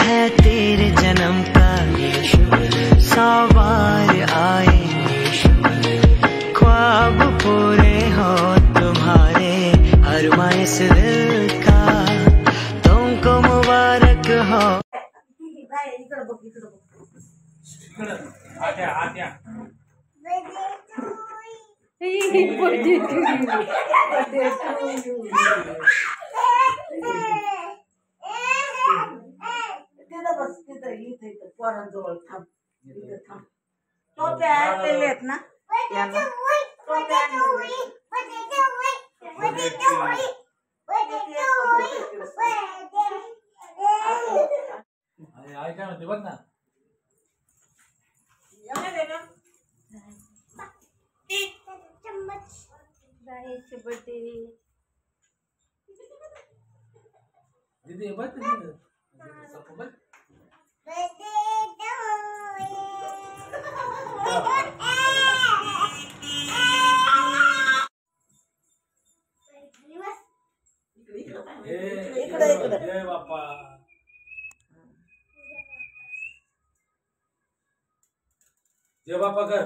है तेरे जन्म का ये शुभ, 100 बार आए ख्वाब पूरे हो तुम्हारे, अरमां इस दिल का तुमको मुबारक हो। पोरांजवळ थांब, इथं थांब. टोप्या आणलेल्यात ना यांना, टोप्या आई काय म्हणते बघ ना. दीदी बघ बघ जय बाप्पा. जय बाप्पा कर.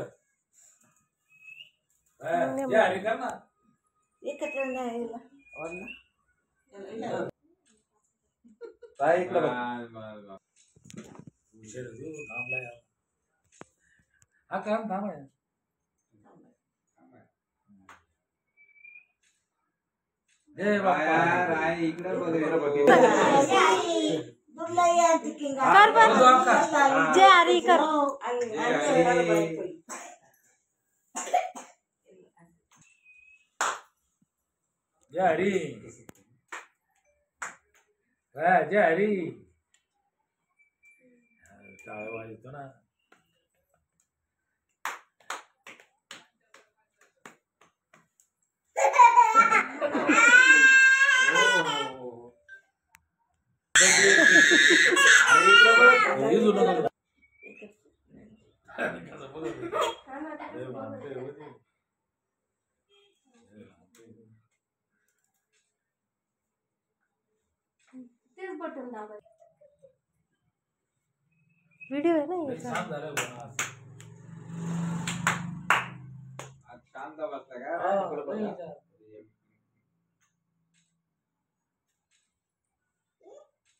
जय हरी कर ना. एकत्र नाही काय इकडे बघ. उशीर थांबला यार. हा काम थांब आहे. जय बाप्पा. इकडे बघ. कर बर जय हरी कर. जय हरी. जय हरी. टाळवा येतो ना. तेच बटन दाबा. व्हिडिओ आहे ना शांत झालं शांत बसता का.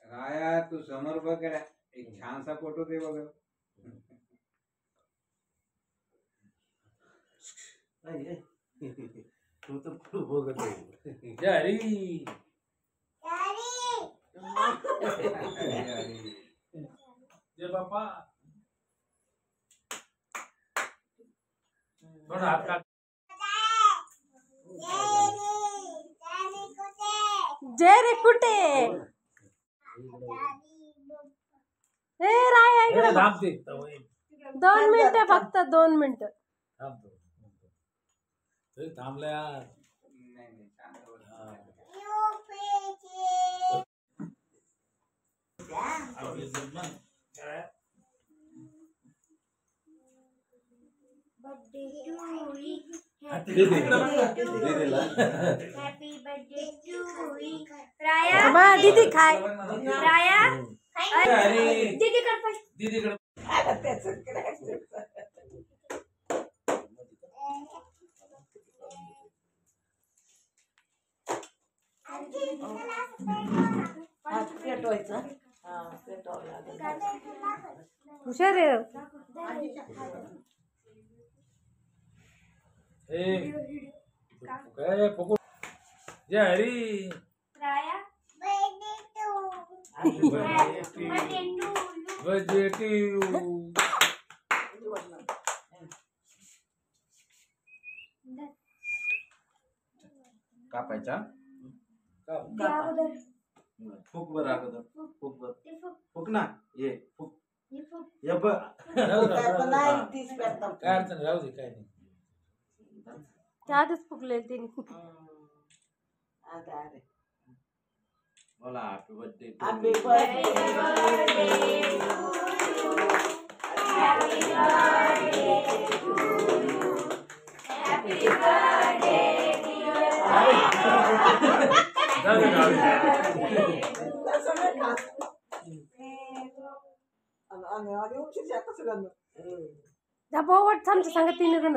राया तू समोर बघ, एक छानसा फोटो दे बघ. तू तर बघत आहे. जय हरी. जय बाप्पा. थोड़ा हाथ काट. जय रे कुठे. ए राय इकडे थांब ते 2 मिनिटं फक्त 2 मिनिटं थांब. थांबला यार. राया दीदी खाय. राया दीदी कर. दीदी कर. पेटवायचं. पेटवावं लागेल. हुशार आहे. काय पकड. जय हरी. कापायचा. फुक बर अगोदर. फुक बर. फुक ना. ये फुक. ये बघ. काय अडचण राहू दे. काय नाही. आधीच फुकले तिने. बोला हॅपी बर्थडे. Happy birthday. आणि उशीर जाता सगळ्यांना जा बोवट थांबचं सांगा 3 रन